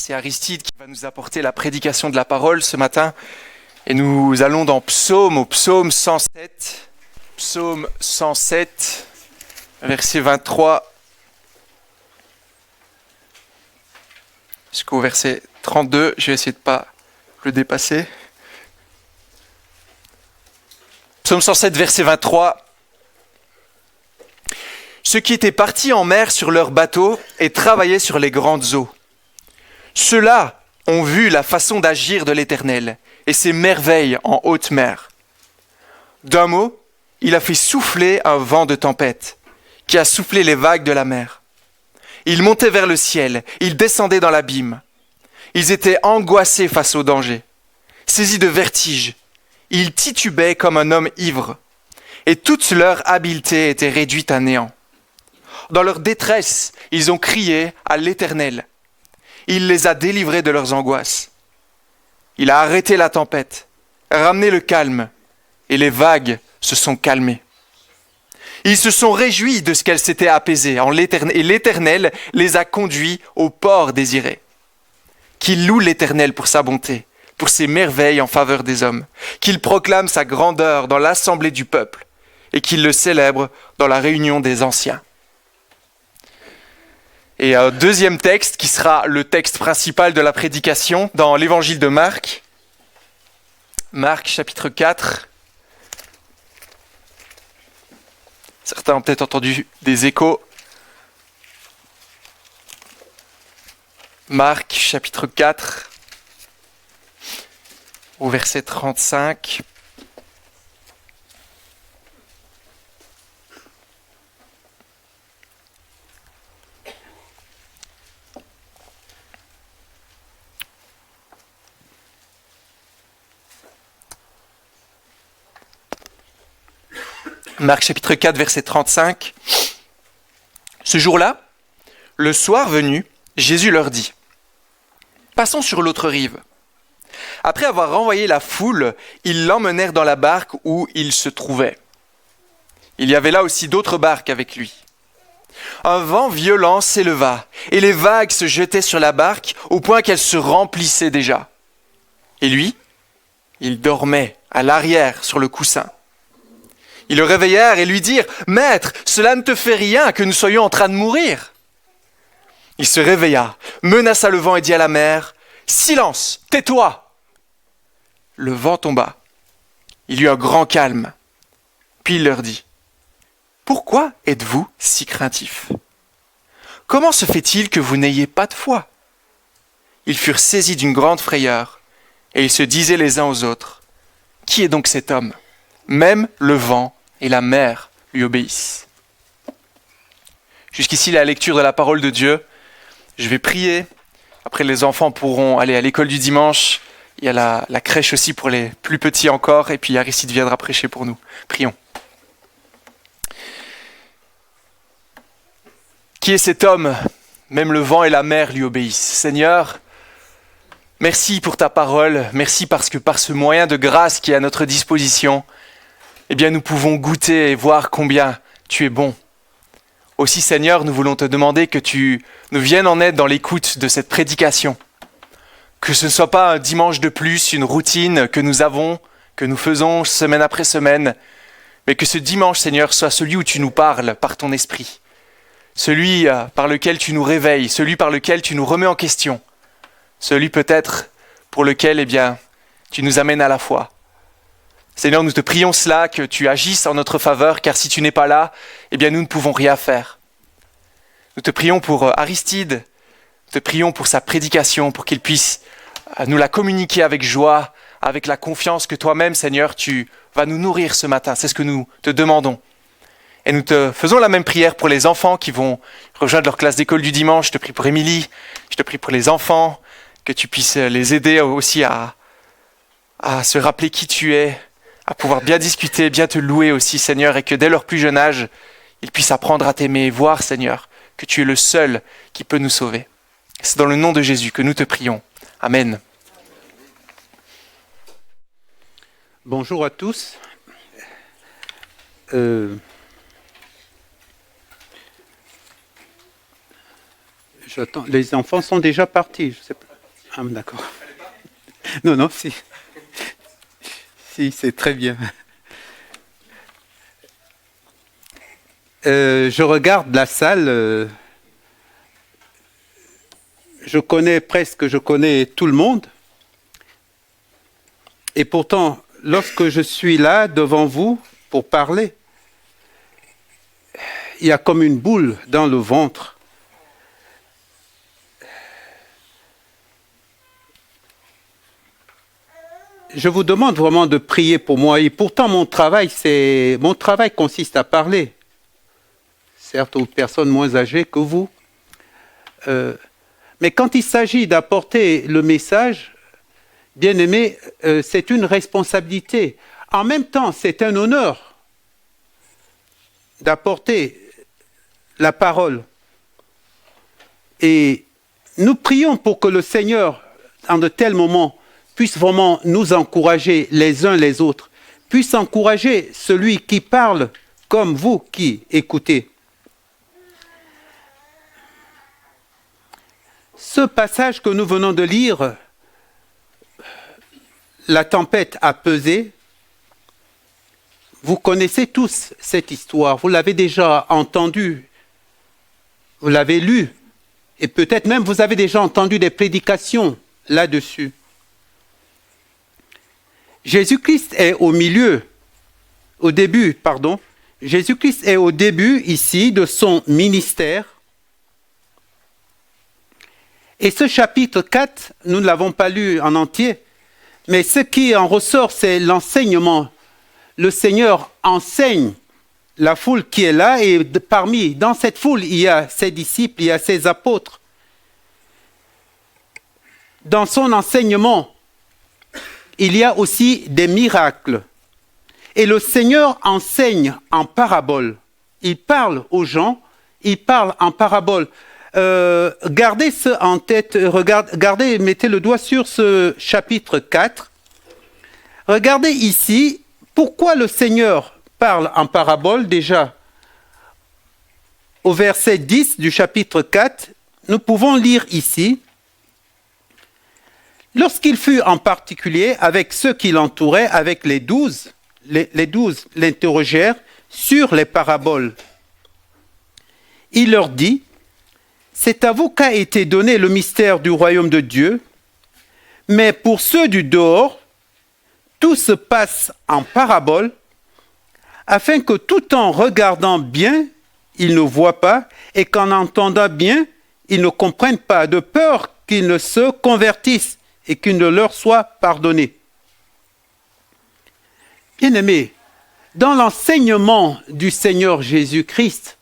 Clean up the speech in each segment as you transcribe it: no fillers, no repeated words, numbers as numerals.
c'est Aristide qui va nous apporter la prédication de la parole ce matin. Et nous allons dans au psaume 107. Psaume 107, verset 23 jusqu'au verset 32. Je vais essayer de ne pas le dépasser. Psaume 107, verset 23. Ceux qui étaient partis en mer sur leurs bateaux et travaillaient sur les grandes eaux. Ceux-là ont vu la façon d'agir de l'Éternel et ses merveilles en haute mer. D'un mot, il a fait souffler un vent de tempête qui a soufflé les vagues de la mer. Ils montaient vers le ciel, ils descendaient dans l'abîme. Ils étaient angoissés face au danger, saisis de vertige. Ils titubaient comme un homme ivre et toute leur habileté était réduite à néant. Dans leur détresse, ils ont crié à l'Éternel. Il les a délivrés de leurs angoisses. Il a arrêté la tempête, ramené le calme, et les vagues se sont calmées. Ils se sont réjouis de ce qu'elles s'étaient apaisées, et l'Éternel les a conduits au port désiré. Qu'ils louent l'Éternel pour sa bonté, pour ses merveilles en faveur des hommes, qu'ils proclament sa grandeur dans l'assemblée du peuple, et qu'ils le célèbrent dans la réunion des anciens. Et un deuxième texte qui sera le texte principal de la prédication dans l'évangile de Marc. Marc chapitre 4. Certains ont peut-être entendu des échos. Marc chapitre 4 au verset 35. Marc chapitre 4, verset 35. Ce jour-là, le soir venu, Jésus leur dit : « Passons sur l'autre rive. » Après avoir renvoyé la foule, ils l'emmenèrent dans la barque où il se trouvait. Il y avait là aussi d'autres barques avec lui. Un vent violent s'éleva, et les vagues se jetaient sur la barque au point qu'elle se remplissait déjà. Et lui, il dormait à l'arrière sur le coussin. Ils le réveillèrent et lui dirent : « Maître, cela ne te fait rien que nous soyons en train de mourir. » Il se réveilla, menaça le vent et dit à la mer : « Silence, tais-toi !» Le vent tomba. Il y eut un grand calme. Puis il leur dit : « Pourquoi êtes-vous si craintifs ? Comment se fait-il que vous n'ayez pas de foi ? » Ils furent saisis d'une grande frayeur et ils se disaient les uns aux autres : « Qui est donc cet homme ? Même le vent et la mer lui obéissent. » Jusqu'ici, la lecture de la parole de Dieu. Je vais prier. Après, les enfants pourront aller à l'école du dimanche. Il y a la crèche aussi pour les plus petits encore. Et puis Aristide viendra prêcher pour nous. Prions. Qui est cet homme ? Même le vent et la mer lui obéissent. Seigneur, merci pour ta parole. Merci parce que par ce moyen de grâce qui est à notre disposition, eh bien, nous pouvons goûter et voir combien tu es bon. Aussi, Seigneur, nous voulons te demander que tu nous viennes en aide dans l'écoute de cette prédication. Que ce ne soit pas un dimanche de plus, une routine que nous avons, que nous faisons semaine après semaine, mais que ce dimanche, Seigneur, soit celui où tu nous parles par ton esprit. Celui par lequel tu nous réveilles, celui par lequel tu nous remets en question. Celui peut-être pour lequel, eh bien, tu nous amènes à la foi. Seigneur, nous te prions cela, que tu agisses en notre faveur, car si tu n'es pas là, eh bien nous ne pouvons rien faire. Nous te prions pour Aristide, nous te prions pour sa prédication, pour qu'il puisse nous la communiquer avec joie, avec la confiance que toi-même, Seigneur, tu vas nous nourrir ce matin. C'est ce que nous te demandons. Et nous te faisons la même prière pour les enfants qui vont rejoindre leur classe d'école du dimanche. Je te prie pour Émilie, je te prie pour les enfants, que tu puisses les aider aussi à se rappeler qui tu es, à pouvoir bien discuter, bien te louer aussi, Seigneur, et que dès leur plus jeune âge, ils puissent apprendre à t'aimer et voir, Seigneur, que tu es le seul qui peut nous sauver. C'est dans le nom de Jésus que nous te prions. Amen. Bonjour à tous. Les enfants sont déjà partis. Je sais pas. Ah, d'accord. Non, non, si. Si, c'est très bien. Je regarde la salle. Je connais tout le monde. Et pourtant, lorsque je suis là devant vous pour parler, il y a comme une boule dans le ventre. Je vous demande vraiment de prier pour moi. Et pourtant, mon travail consiste à parler. Certes, aux personnes moins âgées que vous. Mais quand il s'agit d'apporter le message, bien aimé, c'est une responsabilité. En même temps, c'est un honneur d'apporter la parole. Et nous prions pour que le Seigneur, en de tels moments, puisse vraiment nous encourager les uns les autres, puisse encourager celui qui parle comme vous qui écoutez. Ce passage que nous venons de lire, la tempête a pesé. Vous connaissez tous cette histoire, vous l'avez déjà entendue, vous l'avez lue, et peut-être même vous avez déjà entendu des prédications là-dessus. Jésus-Christ est Jésus-Christ est au début ici de son ministère. Et ce chapitre 4, nous ne l'avons pas lu en entier, mais ce qui en ressort, c'est l'enseignement. Le Seigneur enseigne la foule qui est là, et dans cette foule, il y a ses disciples, il y a ses apôtres. Dans son enseignement, il y a aussi des miracles. Et le Seigneur enseigne en parabole. Il parle aux gens, il parle en parabole. Gardez ce en tête, mettez le doigt sur ce chapitre 4. Regardez ici, pourquoi le Seigneur parle en parabole déjà. Au verset 10 du chapitre 4, nous pouvons lire ici: lorsqu'il fut en particulier avec ceux qui l'entouraient, avec les 12, les 12 l'interrogèrent sur les paraboles. Il leur dit: c'est à vous qu'a été donné le mystère du royaume de Dieu, mais pour ceux du dehors, tout se passe en parabole, afin que tout en regardant bien, ils ne voient pas, et qu'en entendant bien, ils ne comprennent pas, de peur qu'ils ne se convertissent et qu'il ne leur soit pardonné. Bien-aimés, dans l'enseignement du Seigneur Jésus-Christ,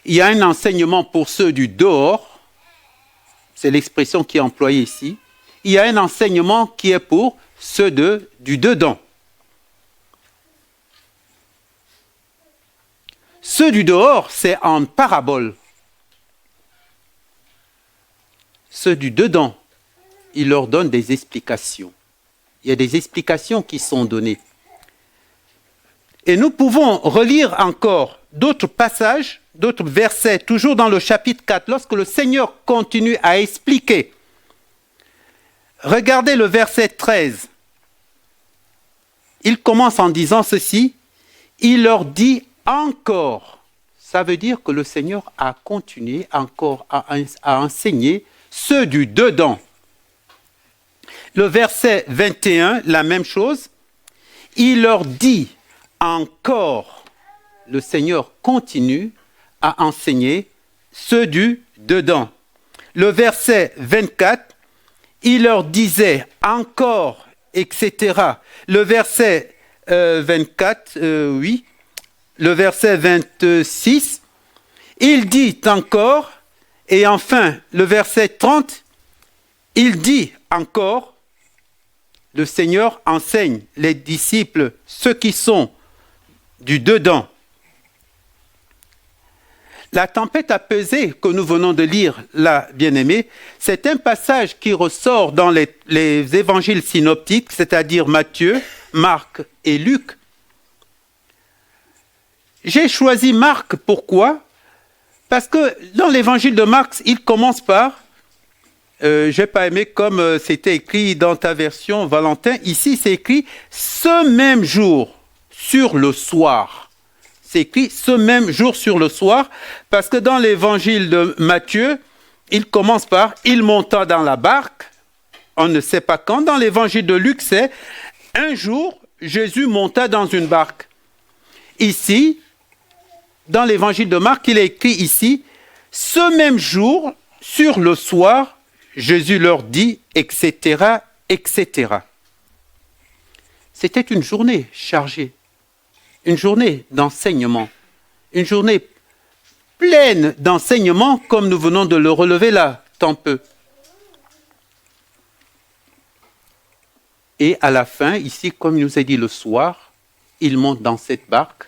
il y a un enseignement pour ceux du dehors, c'est l'expression qui est employée ici. Il y a un enseignement qui est pour ceux du dedans. Ceux du dehors, c'est en parabole. Ceux du dedans, il leur donne des explications. Il y a des explications qui sont données. Et nous pouvons relire encore d'autres passages, d'autres versets, toujours dans le chapitre 4, lorsque le Seigneur continue à expliquer. Regardez le verset 13. Il commence en disant ceci: il leur dit encore. Ça veut dire que le Seigneur a continué encore à enseigner ceux du dedans. Le verset 21, la même chose. Il leur dit encore. Le Seigneur continue à enseigner ceux du dedans. Le verset 24, il leur disait encore, etc. Le verset 24, oui. Le verset 26, il dit encore. Et enfin, le verset 30, il dit encore. Le Seigneur enseigne les disciples, ceux qui sont du dedans. La tempête apaisée que nous venons de lire là, bien-aimés, c'est un passage qui ressort dans les évangiles synoptiques, c'est-à-dire Matthieu, Marc et Luc. J'ai choisi Marc, pourquoi ? Parce que dans l'évangile de Marc, il commence par j'ai pas aimé comme c'était écrit dans ta version, Valentin. Ici, c'est écrit ce même jour, sur le soir. C'est écrit ce même jour sur le soir, parce que dans l'évangile de Matthieu, il commence par « il monta dans la barque ». On ne sait pas quand. Dans l'évangile de Luc, c'est « un jour, Jésus monta dans une barque ». Ici, dans l'évangile de Marc, il est écrit ici « ce même jour, sur le soir, Jésus leur dit, etc., etc. » C'était une journée chargée. Une journée d'enseignement, une journée pleine d'enseignement comme nous venons de le relever là, tant peu. Et à la fin, ici, comme il nous a dit le soir, il monte dans cette barque.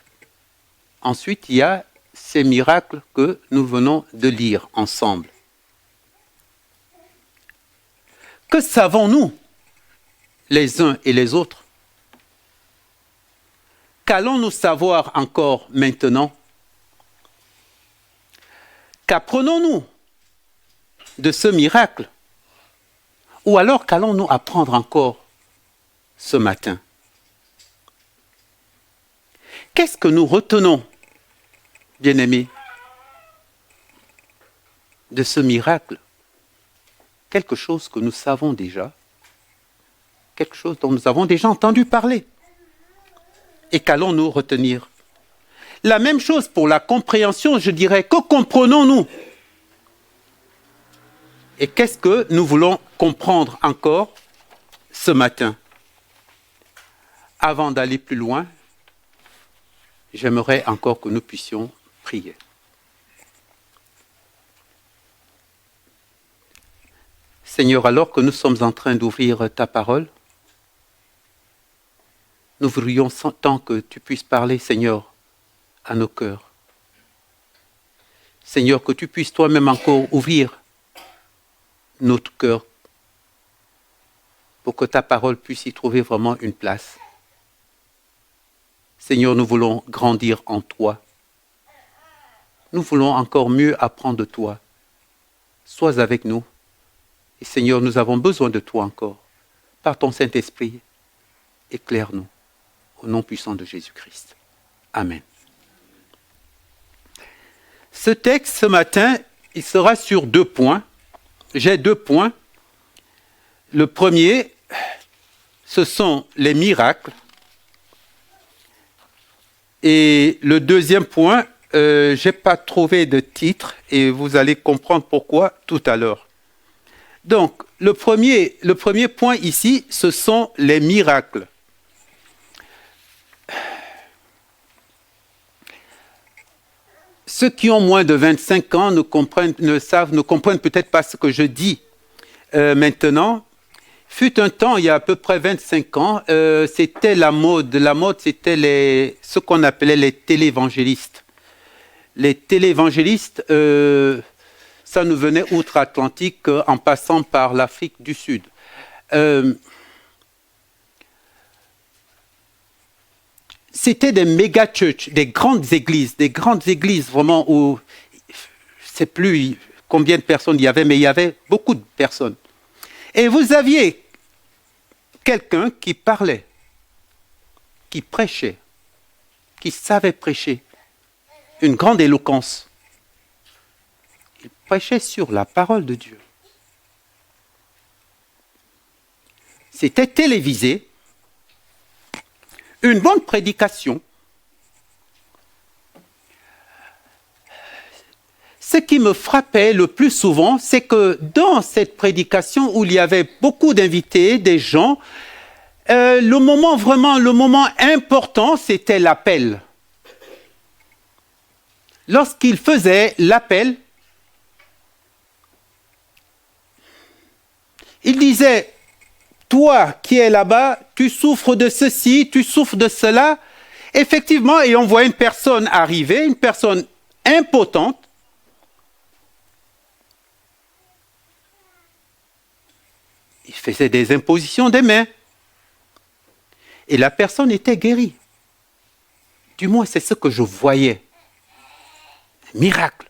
Ensuite, il y a ces miracles que nous venons de lire ensemble. Que savons-nous, les uns et les autres? Qu'allons-nous savoir encore maintenant? Qu'apprenons-nous de ce miracle? Ou alors qu'allons-nous apprendre encore ce matin? Qu'est-ce que nous retenons, bien-aimés, de ce miracle? Quelque chose que nous savons déjà, quelque chose dont nous avons déjà entendu parler. Et qu'allons-nous retenir? La même chose pour la compréhension, je dirais, que comprenons-nous? Et qu'est-ce que nous voulons comprendre encore ce matin? Avant d'aller plus loin, j'aimerais encore que nous puissions prier. Seigneur, alors que nous sommes en train d'ouvrir ta parole, nous voudrions tant que tu puisses parler, Seigneur, à nos cœurs. Seigneur, que tu puisses toi-même encore ouvrir notre cœur pour que ta parole puisse y trouver vraiment une place. Seigneur, nous voulons grandir en toi. Nous voulons encore mieux apprendre de toi. Sois avec nous. Et Seigneur, nous avons besoin de toi encore. Par ton Saint-Esprit, éclaire-nous. Au nom puissant de Jésus-Christ. Amen. Ce texte, ce matin, il sera sur 2 points. J'ai 2 points. Le premier, ce sont les miracles. Et le deuxième point, je n'ai pas trouvé de titre et vous allez comprendre pourquoi tout à l'heure. Donc, le premier point ici, ce sont les miracles. Ceux qui ont moins de 25 ans ne comprennent peut-être pas ce que je dis maintenant. Fut un temps, il y a à peu près 25 ans, c'était la mode. La mode, c'était ce qu'on appelait les télévangélistes. Les télévangélistes, ça nous venait outre-Atlantique en passant par l'Afrique du Sud. C'était des méga-churches, des grandes églises vraiment où, je ne sais plus combien de personnes il y avait, mais il y avait beaucoup de personnes. Et vous aviez quelqu'un qui parlait, qui prêchait, qui savait prêcher, une grande éloquence. Il prêchait sur la parole de Dieu. C'était télévisé. Une bonne prédication. Ce qui me frappait le plus souvent, c'est que dans cette prédication où il y avait beaucoup d'invités, des gens, le moment important, c'était l'appel. Lorsqu'il faisait l'appel, il disait: toi qui es là-bas, tu souffres de ceci, tu souffres de cela. Effectivement, et on voit une personne arriver, une personne impotente. Il faisait des impositions des mains. Et la personne était guérie. Du moins, c'est ce que je voyais. Un miracle.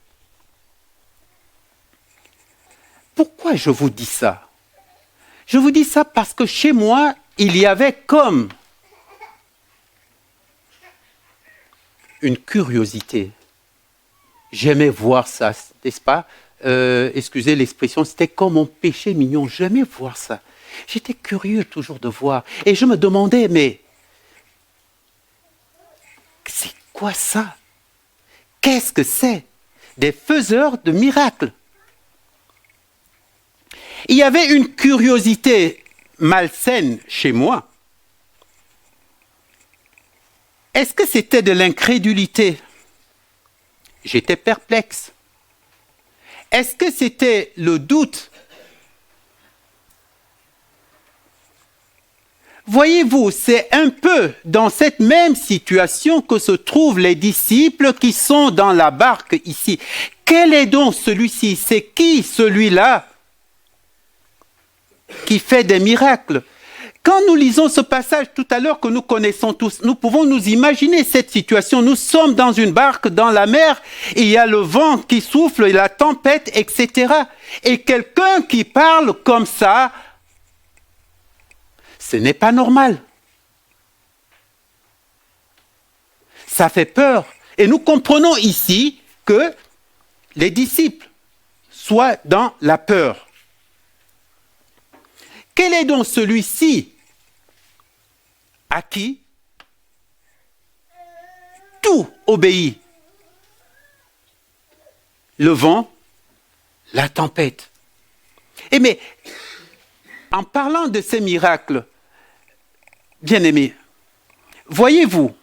Pourquoi je vous dis ça? Je vous dis ça parce que chez moi, il y avait comme une curiosité. J'aimais voir ça, n'est-ce pas? Excusez l'expression, c'était comme mon péché mignon. J'aimais voir ça. J'étais curieux toujours de voir. Et je me demandais, mais c'est quoi ça? Qu'est-ce que c'est? Des faiseurs de miracles. Il y avait une curiosité malsaine chez moi. Est-ce que c'était de l'incrédulité? J'étais perplexe. Est-ce que c'était le doute? Voyez-vous, c'est un peu dans cette même situation que se trouvent les disciples qui sont dans la barque ici. Quel est donc celui-ci? C'est qui celui-là qui fait des miracles? Quand nous lisons ce passage tout à l'heure que nous connaissons tous, nous pouvons nous imaginer cette situation. Nous sommes dans une barque dans la mer, il y a le vent qui souffle, la tempête, etc. Et quelqu'un qui parle comme ça, ce n'est pas normal. Ça fait peur. Et nous comprenons ici que les disciples soient dans la peur. Quel est donc celui-ci à qui tout obéit? Le vent, la tempête. Et mais, en parlant de ces miracles, bien-aimés, voyez-vous,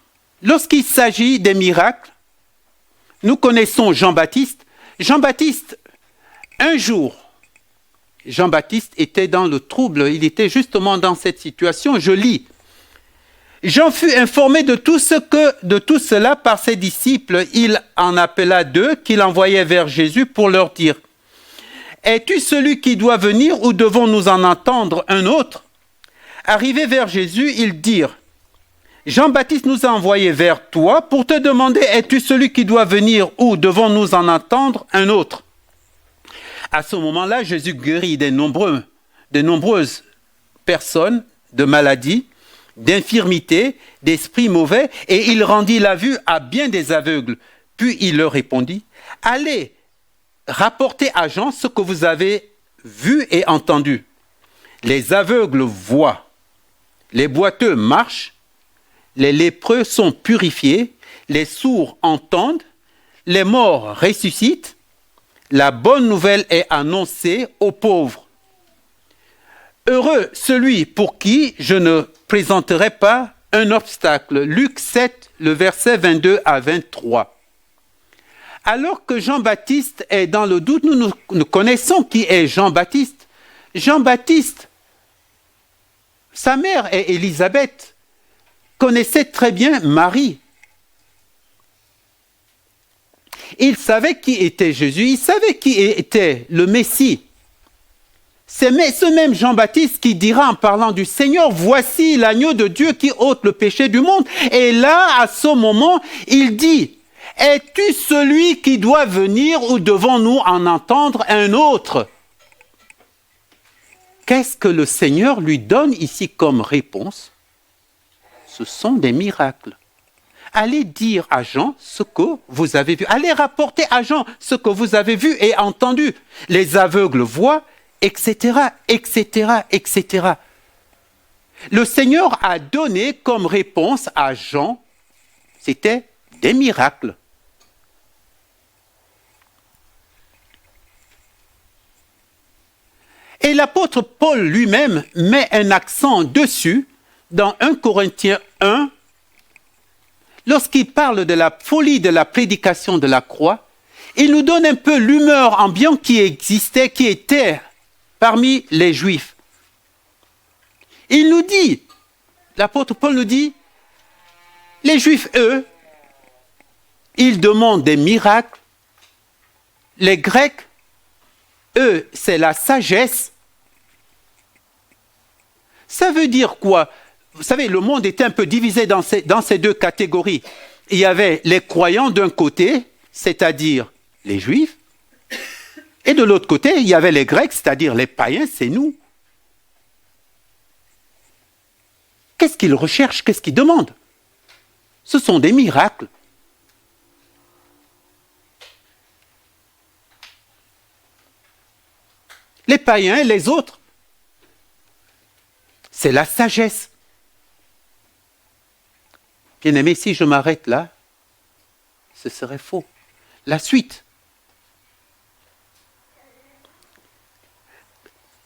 lorsqu'il s'agit des miracles, nous connaissons Jean-Baptiste. Jean-Baptiste, un jour, Jean-Baptiste était dans le trouble, il était justement dans cette situation. Je lis. Jean fut informé de tout cela par ses disciples. Il en appela 2 qu'il envoyait vers Jésus pour leur dire: es-tu celui qui doit venir ou devons-nous en entendre un autre? Arrivés vers Jésus, ils dirent: Jean-Baptiste nous a envoyés vers toi pour te demander: es-tu celui qui doit venir ou devons-nous en entendre un autre? À ce moment-là, Jésus guérit de nombreuses personnes de maladies, d'infirmités, d'esprits mauvais, et il rendit la vue à bien des aveugles. Puis il leur répondit: allez, rapportez à Jean ce que vous avez vu et entendu. Les aveugles voient, les boiteux marchent, les lépreux sont purifiés, les sourds entendent, les morts ressuscitent, la bonne nouvelle est annoncée aux pauvres. Heureux celui pour qui je ne présenterai pas un obstacle. Luc 7, le verset 22 à 23. Alors que Jean-Baptiste est dans le doute, nous connaissons qui est Jean-Baptiste. Jean-Baptiste, sa mère est Élisabeth, connaissait très bien Marie. Il savait qui était Jésus, il savait qui était le Messie. C'est ce même Jean-Baptiste qui dira en parlant du Seigneur: voici l'agneau de Dieu qui ôte le péché du monde. Et là, à ce moment, il dit: es-tu celui qui doit venir ou devons-nous en entendre un autre? Qu'est-ce que le Seigneur lui donne ici comme réponse? Ce sont des miracles. Allez dire à Jean ce que vous avez vu. Allez rapporter à Jean ce que vous avez vu et entendu. Les aveugles voient, etc., etc., etc. Le Seigneur a donné comme réponse à Jean, c'était des miracles. Et l'apôtre Paul lui-même met un accent dessus dans 1 Corinthiens 1, lorsqu'il parle de la folie de la prédication de la croix. Il nous donne un peu l'humeur ambiante qui existait, qui était parmi les Juifs. Il nous dit, l'apôtre Paul nous dit, les Juifs, eux, ils demandent des miracles. Les Grecs, eux, c'est la sagesse. Ça veut dire quoi? Vous savez, le monde était un peu divisé dans ces deux catégories. Il y avait les croyants d'un côté, c'est-à-dire les Juifs, Et de l'autre côté, il y avait les Grecs, c'est-à-dire les païens, c'est nous. Qu'est-ce qu'ils recherchent? Qu'est-ce qu'ils demandent? Ce sont des miracles. Les païens et les autres, c'est la sagesse. Bien-aimé, si je m'arrête là, ce serait faux. La suite.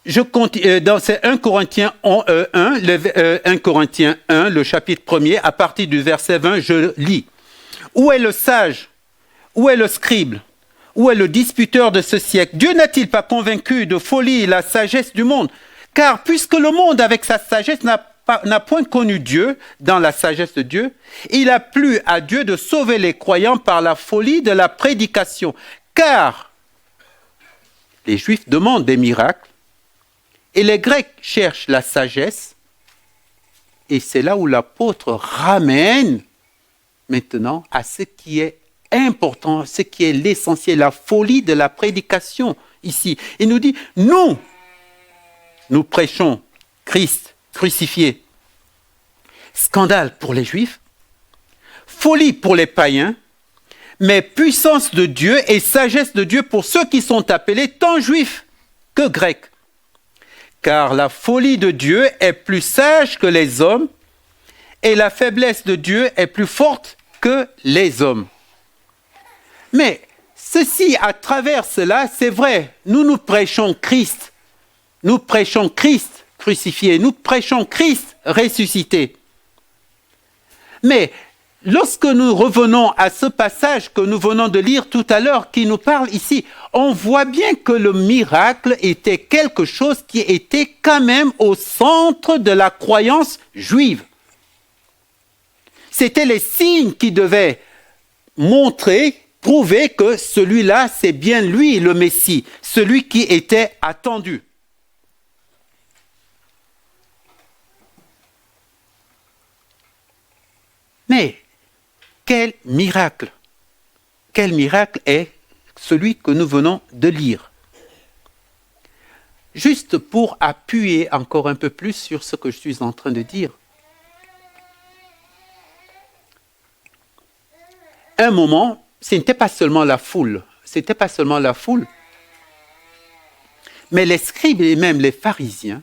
Je continue, dans 1 Corinthiens 1, Corinthiens 1, le chapitre 1er, à partir du verset 20, je lis. Où est le sage? Où est le scribe? Où est le disputeur de ce siècle? Dieu n'a-t-il pas convaincu de folie la sagesse du monde? Car puisque le monde, avec sa sagesse, n'a point connu Dieu, dans la sagesse de Dieu, il a plu à Dieu de sauver les croyants par la folie de la prédication. Car les Juifs demandent des miracles, et les Grecs cherchent la sagesse, et c'est là où l'apôtre ramène maintenant à ce qui est important, ce qui est l'essentiel, la folie de la prédication ici. Il nous dit, nous prêchons Christ crucifié. Scandale pour les Juifs, folie pour les païens, mais puissance de Dieu et sagesse de Dieu pour ceux qui sont appelés tant Juifs que Grecs. Car la folie de Dieu est plus sage que les hommes, et la faiblesse de Dieu est plus forte que les hommes. Mais ceci, à travers cela, c'est vrai, nous prêchons Christ. Nous prêchons Christ crucifié. Nous prêchons Christ ressuscité. Mais lorsque nous revenons à ce passage que nous venons de lire tout à l'heure, qui nous parle ici, on voit bien que le miracle était quelque chose qui était quand même au centre de la croyance juive. C'était les signes qui devaient montrer, prouver que celui-là, c'est bien lui le Messie, celui qui était attendu. Mais quel miracle est celui que nous venons de lire? Juste pour appuyer encore un peu plus sur ce que je suis en train de dire. Un moment, ce n'était pas seulement la foule, mais les scribes et même les pharisiens,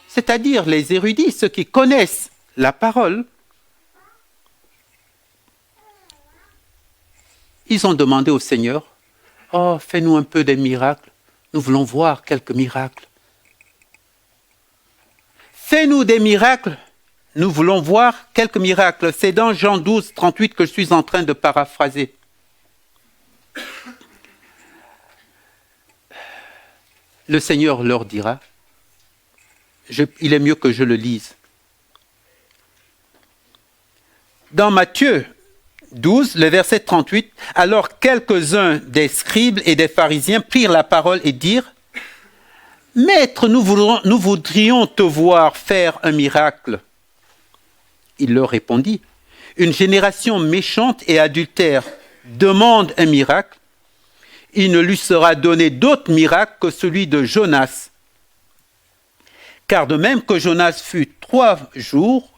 c'est-à-dire les érudits, ceux qui connaissent la parole, ils ont demandé au Seigneur, « Oh, fais-nous un peu des miracles, nous voulons voir quelques miracles. Fais-nous des miracles, nous voulons voir quelques miracles. » C'est dans Jean 12, 38 que je suis en train de paraphraser. Le Seigneur leur dira, il est mieux que je le lise. Dans Matthieu 12, le verset 38, « Alors quelques-uns des scribes et des pharisiens prirent la parole et dirent, « Maître, nous voudrions te voir faire un miracle. » Il leur répondit, « Une génération méchante et adultère demande un miracle. Il ne lui sera donné d'autre miracle que celui de Jonas. Car de même que Jonas fut 3 jours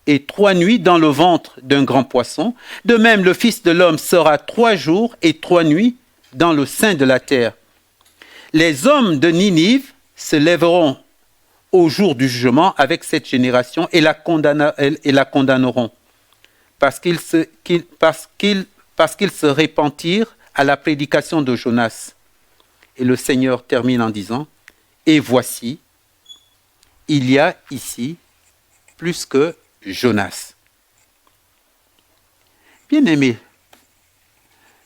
et 3 nuits dans le ventre d'un grand poisson, de même le Fils de l'homme sera 3 jours et 3 nuits dans le sein de la terre. Les hommes de Ninive se lèveront au jour du jugement avec cette génération et la condamneront, parce qu'ils se repentirent à la prédication de Jonas. Et le Seigneur termine en disant, « Et voici, il y a ici plus que Jonas. » Bien-aimé,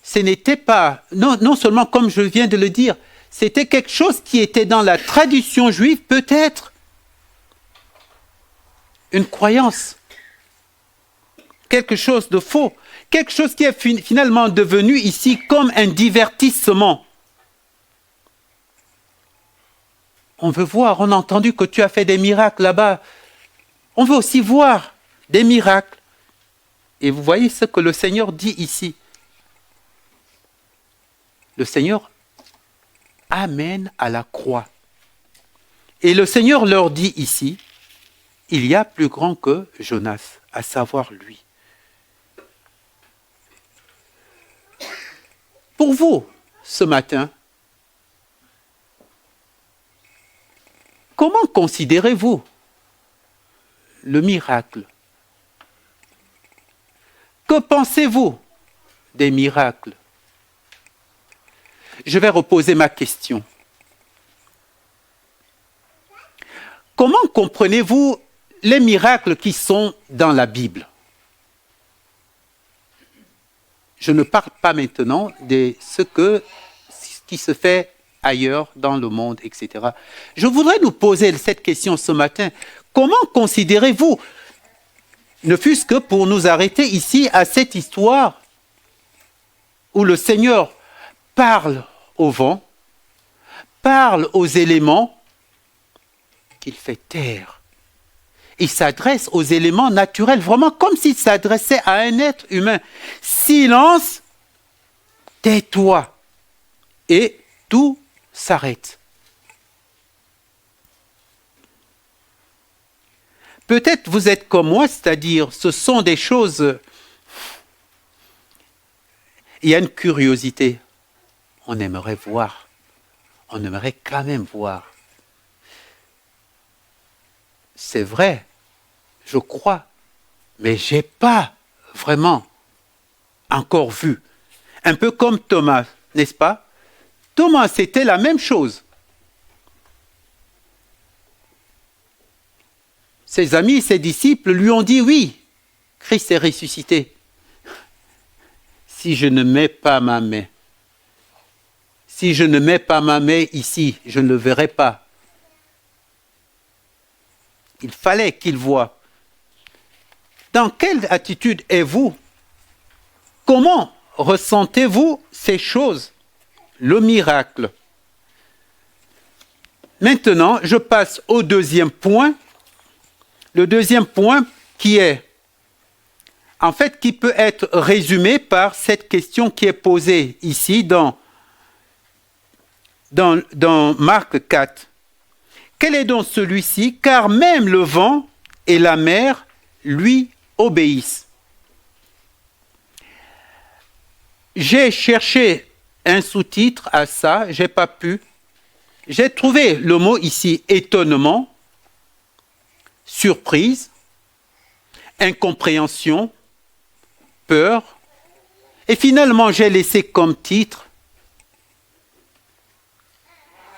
ce n'était pas, non seulement comme je viens de le dire, c'était quelque chose qui était dans la tradition juive, peut-être une croyance, quelque chose de faux, quelque chose qui est finalement devenu ici comme un divertissement. On veut voir, on a entendu que tu as fait des miracles là-bas. On veut aussi voir des miracles. Et vous voyez ce que le Seigneur dit ici. le Seigneur amène à la croix. Et le Seigneur leur dit ici, il y a plus grand que Jonas, à savoir lui. Pour vous, ce matin, comment considérez-vous le miracle? Que pensez-vous des miracles? Je vais reposer ma question. Comment comprenez-vous les miracles qui sont dans la Bible? Je ne parle pas maintenant de ce qui se fait ailleurs dans le monde, etc. Je voudrais nous poser cette question ce matin. Comment considérez-vous, ne fût-ce que pour nous arrêter ici à cette histoire où le Seigneur parle au vent, parle aux éléments, qu'il fait taire. Il s'adresse aux éléments naturels, vraiment comme s'il s'adressait à un être humain. Silence, tais-toi. Et tout s'arrête. Peut-être vous êtes comme moi, c'est-à-dire ce sont des choses... Il y a une curiosité. On aimerait voir. On aimerait quand même voir. C'est vrai, je crois, mais je n'ai pas vraiment encore vu. Un peu comme Thomas, n'est-ce pas? Thomas, c'était la même chose. Ses amis, ses disciples lui ont dit, oui, Christ est ressuscité. Si je ne mets pas ma main, si je ne mets pas ma main ici, je ne le verrai pas. Il fallait qu'il voie. Dans quelle attitude êtes-vous? Comment ressentez-vous ces choses? Le miracle. Maintenant, je passe au deuxième point. Le deuxième point qui est, en fait, qui peut être résumé par cette question qui est posée ici dans Marc 4. Quel est donc celui-ci? Car même le vent et la mer lui obéissent. J'ai cherché un sous-titre à ça, j'ai pas pu. J'ai trouvé le mot ici étonnement, surprise, incompréhension, peur. Et finalement, j'ai laissé comme titre,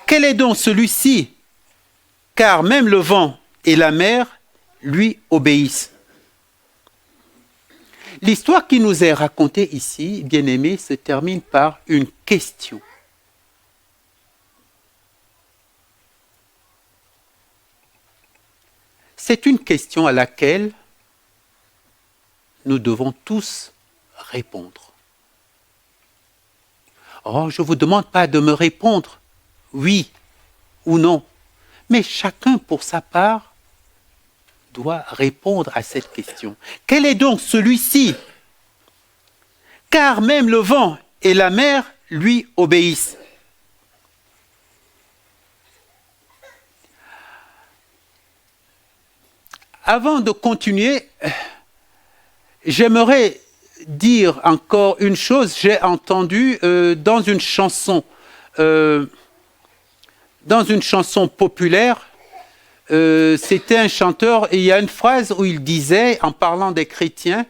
quel est donc celui-ci? Car même le vent et la mer lui obéissent. L'histoire qui nous est racontée ici, bien-aimés, se termine par une question. C'est une question à laquelle nous devons tous répondre. Oh, je ne vous demande pas de me répondre oui ou non. Mais chacun, pour sa part, doit répondre à cette question. Quel est donc celui-ci? Car même le vent et la mer lui obéissent. Avant de continuer, j'aimerais dire encore une chose. J'ai entendu dans une chanson populaire, c'était un chanteur et il y a une phrase où il disait, en parlant des chrétiens,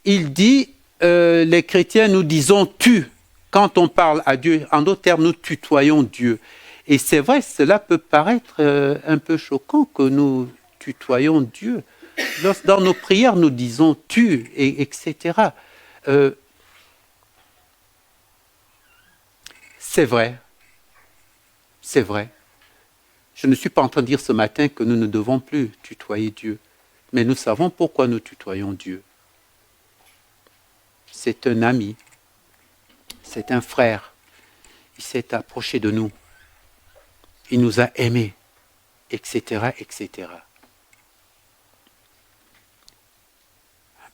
il dit, les chrétiens nous disons tu quand on parle à Dieu. En d'autres termes, nous tutoyons Dieu. Et c'est vrai, cela peut paraître un peu choquant que nous tutoyons Dieu. Dans nos prières, nous disons tu, etc. C'est vrai. C'est vrai. Je ne suis pas en train de dire ce matin que nous ne devons plus tutoyer Dieu. Mais nous savons pourquoi nous tutoyons Dieu. C'est un ami. C'est un frère. Il s'est approché de nous. Il nous a aimés, etc., etc.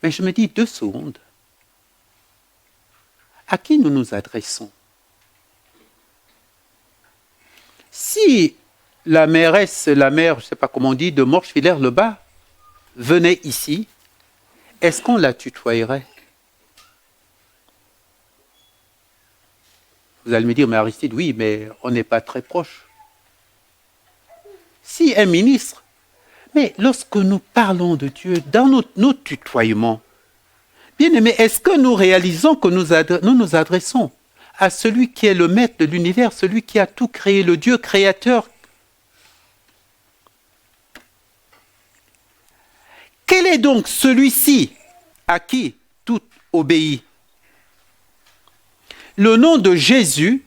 Mais je me dis 2 secondes. À qui nous nous adressons? Si la mairesse, la maire, je ne sais pas comment on dit, de Morchevillers-le-Bas venait ici, est-ce qu'on la tutoyerait? Vous allez me dire, mais Aristide, oui, mais on n'est pas très proche. Si un ministre, mais lorsque nous parlons de Dieu, dans nos tutoiements, bien aimé, est-ce que nous réalisons que nous nous adressons à celui qui est le maître de l'univers, celui qui a tout créé, le Dieu créateur? Quel est donc celui-ci à qui tout obéit? Le nom de Jésus,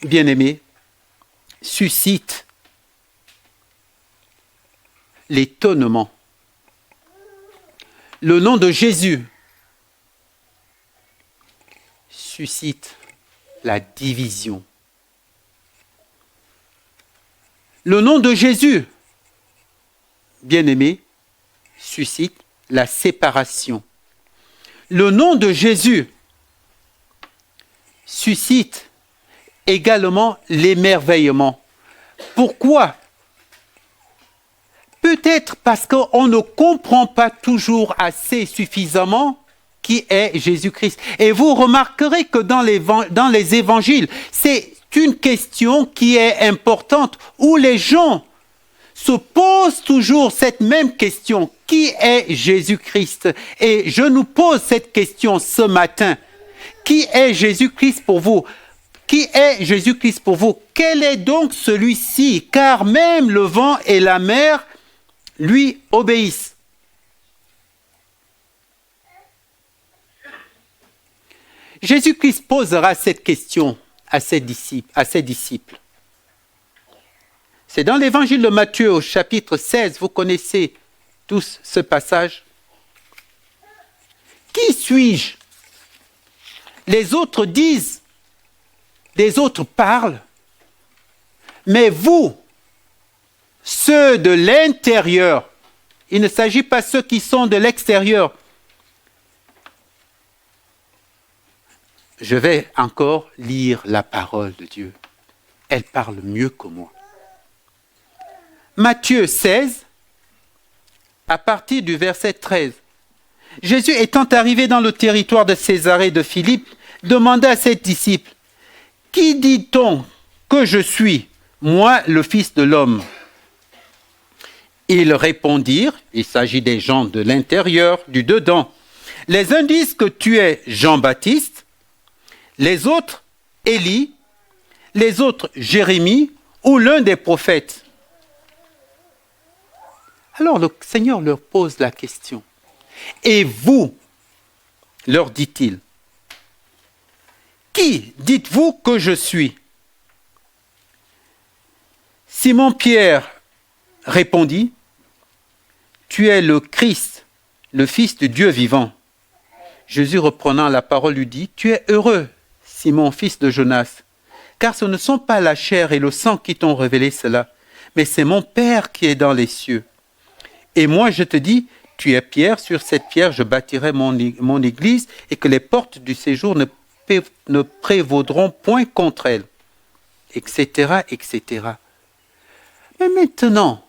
bien-aimé, suscite l'étonnement. Le nom de Jésus suscite la division. Le nom de Jésus, bien-aimé, suscite la séparation. Le nom de Jésus suscite également l'émerveillement. Pourquoi? Peut-être parce qu'on ne comprend pas toujours assez suffisamment qui est Jésus-Christ. Et vous remarquerez que dans les évangiles, c'est une question qui est importante où les gens se posent toujours cette même question. Qui est Jésus-Christ? Et je nous pose cette question ce matin. Qui est Jésus-Christ pour vous? Qui est Jésus-Christ pour vous? Quel est donc celui-ci? Car même le vent et la mer lui obéissent. Jésus-Christ posera cette question à ses disciples. C'est dans l'évangile de Matthieu au chapitre 16, vous connaissez tous ce passage. Qui suis-je? Les autres disent, les autres parlent, mais vous, ceux de l'intérieur, il ne s'agit pas de ceux qui sont de l'extérieur. Je vais encore lire la parole de Dieu. Elle parle mieux que moi. Matthieu 16, à partir du verset 13. Jésus étant arrivé dans le territoire de Césarée de Philippe, demanda à ses disciples, « Qui dit-on que je suis, moi le Fils de l'homme ?» Ils répondirent, il s'agit des gens de l'intérieur, du dedans. Les uns disent que tu es Jean-Baptiste, les autres Élie, les autres Jérémie ou l'un des prophètes. Alors le Seigneur leur pose la question. Et vous, leur dit-il, qui dites-vous que je suis? Simon-Pierre répondit, tu es le Christ, le Fils du Dieu vivant. Jésus reprenant la parole lui dit, tu es heureux, Simon, fils de Jonas, car ce ne sont pas la chair et le sang qui t'ont révélé cela, mais c'est mon Père qui est dans les cieux. Et moi je te dis, tu es Pierre, sur cette pierre je bâtirai mon église, et que les portes du séjour ne prévaudront point contre elle, etc., etc. Mais maintenant,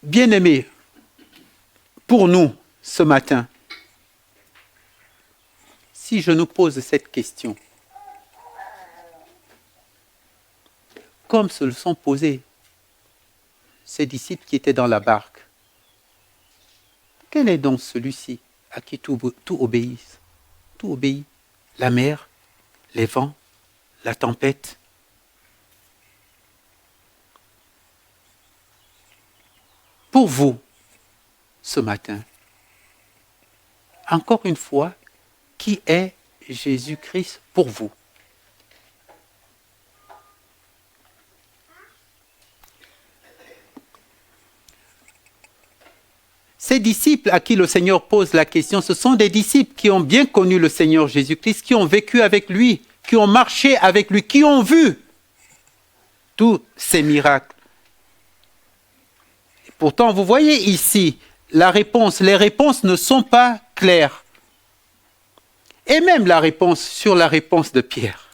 bien-aimés, pour nous, ce matin, si je nous pose cette question, comme se le sont posés ces disciples qui étaient dans la barque, quel est donc celui-ci à qui tout obéit? Tout obéit. La mer, les vents, la tempête. Pour vous, ce matin, encore une fois, qui est Jésus-Christ pour vous? Ces disciples à qui le Seigneur pose la question, ce sont des disciples qui ont bien connu le Seigneur Jésus-Christ, qui ont vécu avec lui, qui ont marché avec lui, qui ont vu tous ces miracles. Et pourtant, vous voyez ici les réponses ne sont pas claires. Et même la réponse de Pierre.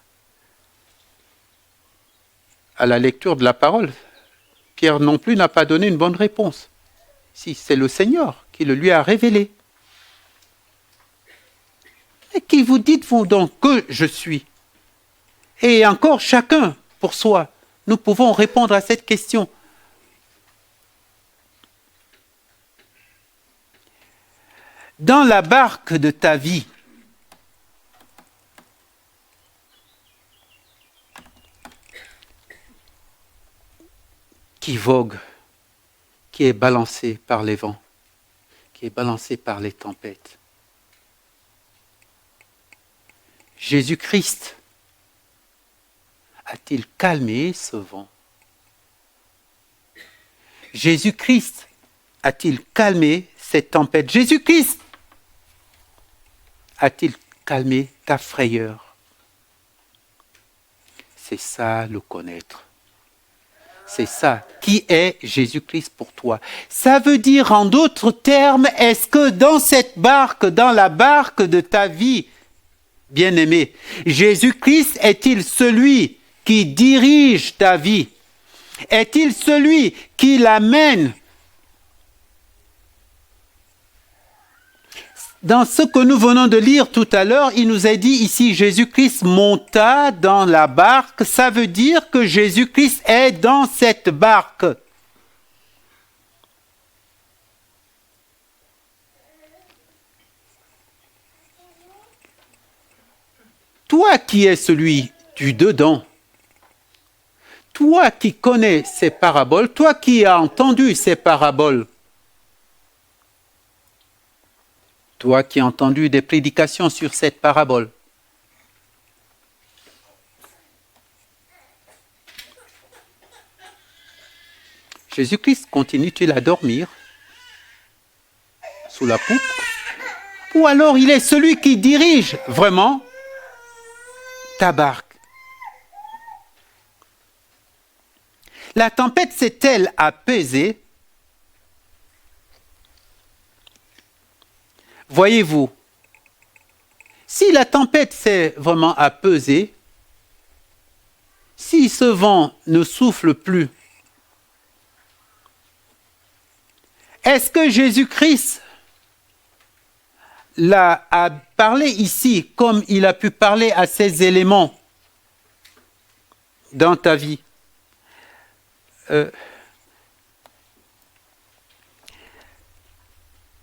À la lecture de la parole, Pierre non plus n'a pas donné une bonne réponse. Si, c'est le Seigneur qui le lui a révélé. Et qui vous dites-vous donc que je suis? Et encore chacun pour soi, nous pouvons répondre à cette question. Dans la barque de ta vie, qui vogue, qui est balancée par les vents, qui est balancée par les tempêtes. Jésus-Christ a-t-il calmé ce vent? Jésus-Christ a-t-il calmé cette tempête? Jésus-Christ a-t-il calmé ta frayeur? C'est ça le connaître. C'est ça. Qui est Jésus-Christ pour toi? Ça veut dire, en d'autres termes, est-ce que dans cette barque, dans la barque de ta vie, bien-aimé, Jésus-Christ est-il celui qui dirige ta vie? Est-il celui qui l'amène? Dans ce que nous venons de lire tout à l'heure, il nous a dit ici, Jésus-Christ monta dans la barque. Ça veut dire que Jésus-Christ est dans cette barque. Toi qui es celui du dedans, toi qui connais ces paraboles, toi qui as entendu ces paraboles, toi qui as entendu des prédications sur cette parabole, Jésus-Christ continue-t-il à dormir sous la poupe? Ou alors il est celui qui dirige vraiment ta barque? La tempête s'est-elle apaisée? Voyez-vous, si la tempête s'est vraiment apaisée, si ce vent ne souffle plus, est-ce que Jésus-Christ a parlé ici comme il a pu parler à ces éléments dans ta vie?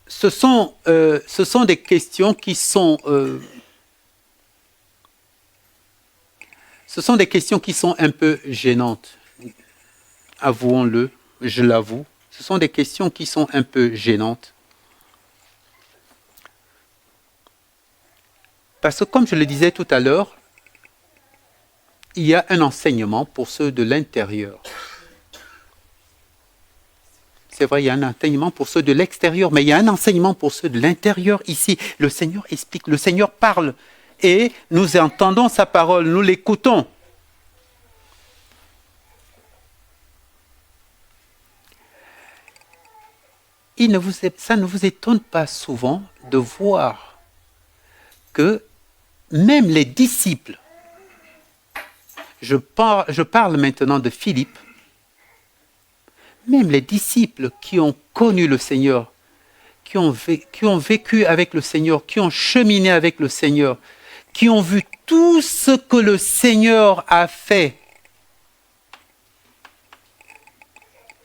Ce sont des questions qui sont un peu gênantes. Avouons-le, je l'avoue. Ce sont des questions qui sont un peu gênantes. Parce que comme je le disais tout à l'heure, il y a un enseignement pour ceux de l'intérieur. C'est vrai, il y a un enseignement pour ceux de l'extérieur, mais il y a un enseignement pour ceux de l'intérieur ici. Le Seigneur explique, le Seigneur parle, et nous entendons sa parole, nous l'écoutons. Ça ne vous étonne pas souvent de voir que même les disciples, je parle maintenant de Philippe, même les disciples qui ont connu le Seigneur, qui ont vécu avec le Seigneur, qui ont cheminé avec le Seigneur, qui ont vu tout ce que le Seigneur a fait.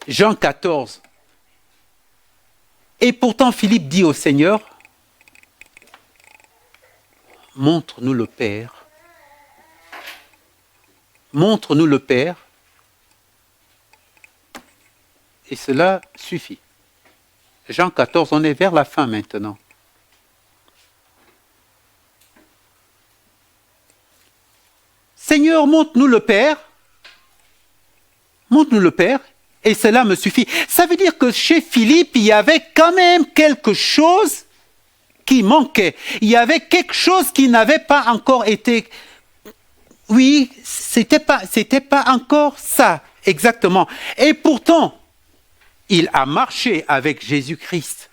Jean 14. Et pourtant Philippe dit au Seigneur, montre-nous le Père. Montre-nous le Père. Et cela suffit. Jean 14, on est vers la fin maintenant. Seigneur, montre-nous le Père. Montre-nous le Père. Et cela me suffit. Ça veut dire que chez Philippe, il y avait quand même quelque chose qui manquait. Il y avait quelque chose qui n'avait pas encore été... Oui, c'était pas encore ça, exactement. Et pourtant, il a marché avec Jésus-Christ.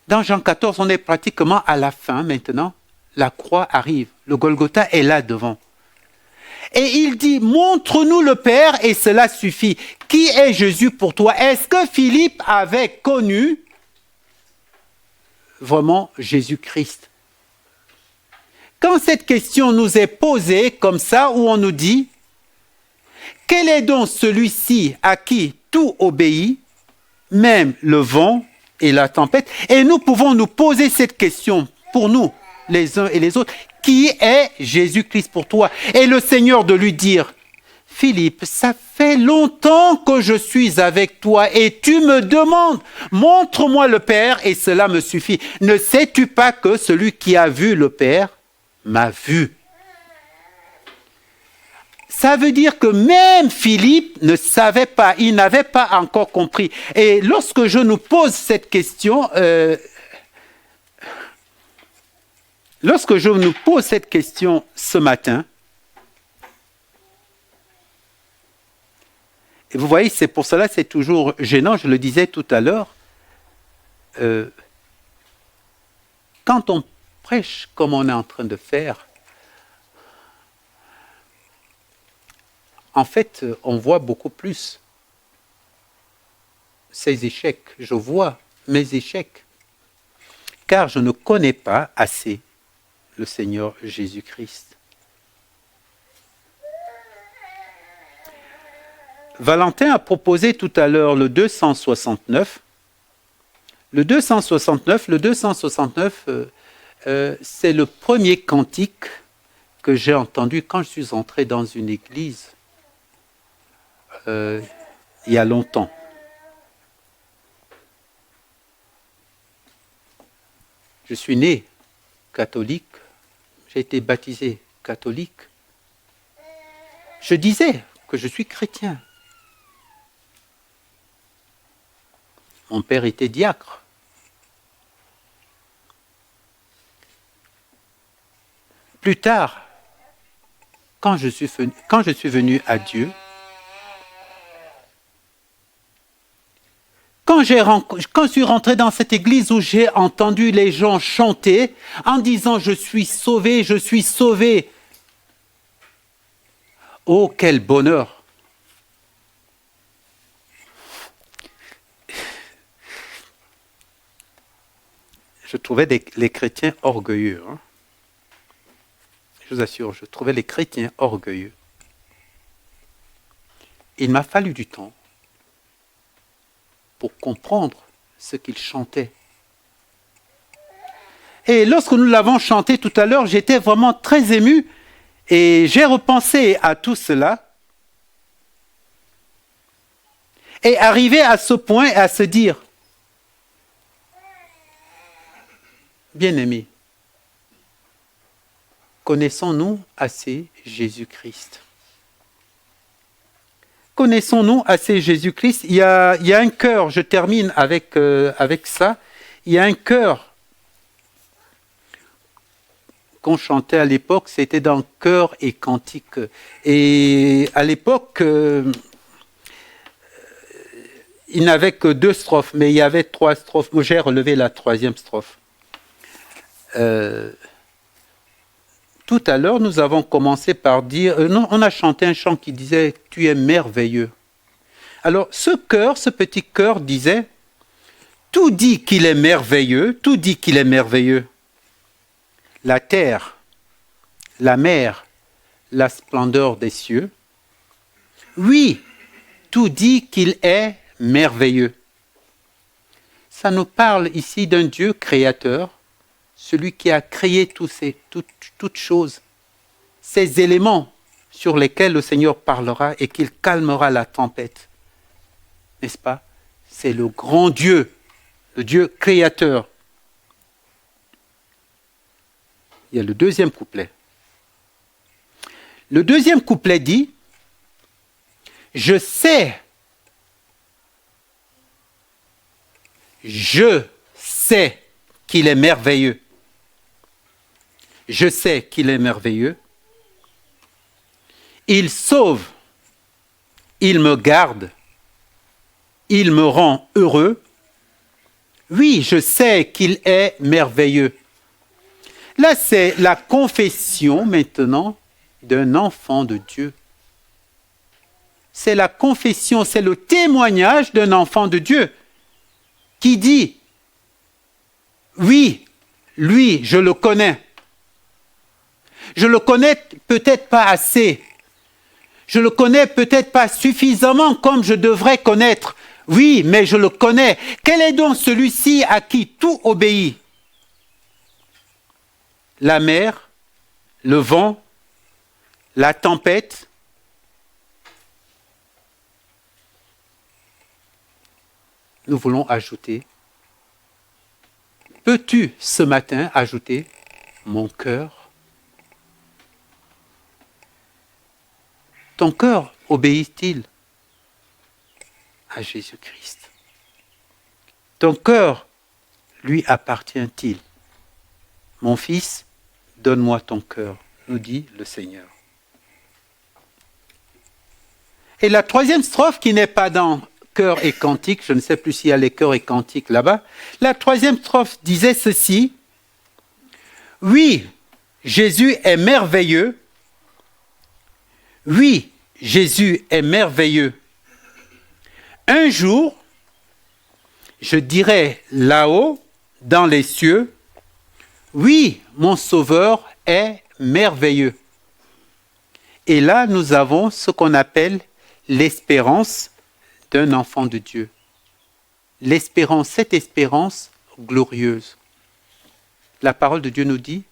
Dans Jean 14, on est pratiquement à la fin maintenant. La croix arrive. Le Golgotha est là devant. Et il dit, montre-nous le Père et cela suffit. Qui est Jésus pour toi? Est-ce que Philippe avait connu vraiment Jésus-Christ? Quand cette question nous est posée comme ça, où on nous dit, quel est donc celui-ci à qui tout obéit, même le vent et la tempête? Et nous pouvons nous poser cette question pour nous, les uns et les autres. Qui est Jésus-Christ pour toi? Et le Seigneur de lui dire, Philippe, ça fait longtemps que je suis avec toi et tu me demandes, montre-moi le Père et cela me suffit. Ne sais-tu pas que celui qui a vu le Père m'a vu? Ça veut dire que même Philippe ne savait pas, il n'avait pas encore compris. Et lorsque je nous pose cette question, ce matin, et vous voyez, c'est pour cela c'est toujours gênant, je le disais tout à l'heure, quand on prêche comme on est en train de faire, en fait, on voit beaucoup plus ces échecs. Je vois mes échecs, car je ne connais pas assez le Seigneur Jésus-Christ. Valentin a proposé tout à l'heure le 269. Le 269, c'est le premier cantique que j'ai entendu quand je suis entré dans une église il y a longtemps. Je suis né catholique, j'ai été baptisé catholique. Je disais que je suis chrétien. Mon père était diacre. Plus tard, quand je suis venu à Dieu, quand je suis rentré dans cette église où j'ai entendu les gens chanter en disant « Je suis sauvé, je suis sauvé ». Oh, quel bonheur! Je trouvais les chrétiens orgueilleux. Hein. Je vous assure, je trouvais les chrétiens orgueilleux. Il m'a fallu du temps pour comprendre ce qu'ils chantaient. Et lorsque nous l'avons chanté tout à l'heure, j'étais vraiment très ému et j'ai repensé à tout cela et arrivé à ce point à se dire, bien-aimés, connaissons-nous assez Jésus-Christ? Connaissons-nous assez Jésus-Christ? Il y a un chœur, je termine avec ça, il y a un chœur qu'on chantait à l'époque, c'était dans Chœurs et Cantiques. Et à l'époque, il n'avait que 2 strophes, mais il y avait 3 strophes. Moi, j'ai relevé la 3e strophe. Tout à l'heure, nous avons commencé par dire, on a chanté un chant qui disait « Tu es merveilleux ». Alors, ce petit chœur disait « Tout dit qu'il est merveilleux, tout dit qu'il est merveilleux. La terre, la mer, la splendeur des cieux. Oui, tout dit qu'il est merveilleux. » Ça nous parle ici d'un Dieu créateur, celui qui a créé toutes choses, ces éléments sur lesquels le Seigneur parlera et qu'il calmera la tempête. N'est-ce pas? C'est le grand Dieu, le Dieu créateur. Il y a le 2e couplet. Le 2e couplet dit « Je sais qu'il est merveilleux. Je sais qu'il est merveilleux. Il sauve, il me garde, il me rend heureux. Oui, je sais qu'il est merveilleux. Là, c'est la confession maintenant d'un enfant de Dieu. C'est la confession, c'est le témoignage d'un enfant de Dieu qui dit, oui, lui, je le connais. Je le connais peut-être pas assez. Je le connais peut-être pas suffisamment comme je devrais connaître. Oui, mais je le connais. Quel est donc celui-ci à qui tout obéit? La mer, le vent, la tempête. Nous voulons ajouter. Peux-tu ce matin ajouter mon cœur? Ton cœur obéit-il à Jésus-Christ? Ton cœur lui appartient-il? Mon fils, donne-moi ton cœur, nous dit le Seigneur. Et la troisième strophe qui n'est pas dans chœur et cantique, je ne sais plus s'il y a les chœurs et cantiques là-bas, la troisième strophe disait ceci: oui, Jésus est merveilleux. Oui, Jésus est merveilleux. Un jour, je dirai là-haut, dans les cieux, oui, mon Sauveur est merveilleux. Et là, nous avons ce qu'on appelle l'espérance d'un enfant de Dieu. L'espérance, cette espérance glorieuse. La parole de Dieu nous dit,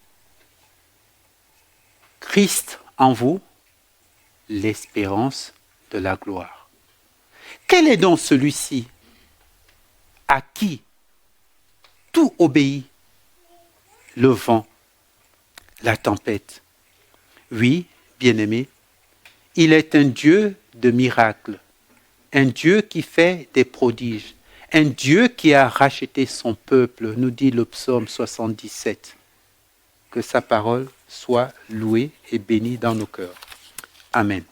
Christ en vous, l'espérance de la gloire. Quel est donc celui-ci à qui tout obéit? Le vent, la tempête. Oui, bien-aimé, il est un Dieu de miracles, un Dieu qui fait des prodiges, un Dieu qui a racheté son peuple, nous dit le psaume 77. Que sa parole soit louée et bénie dans nos cœurs. Amen.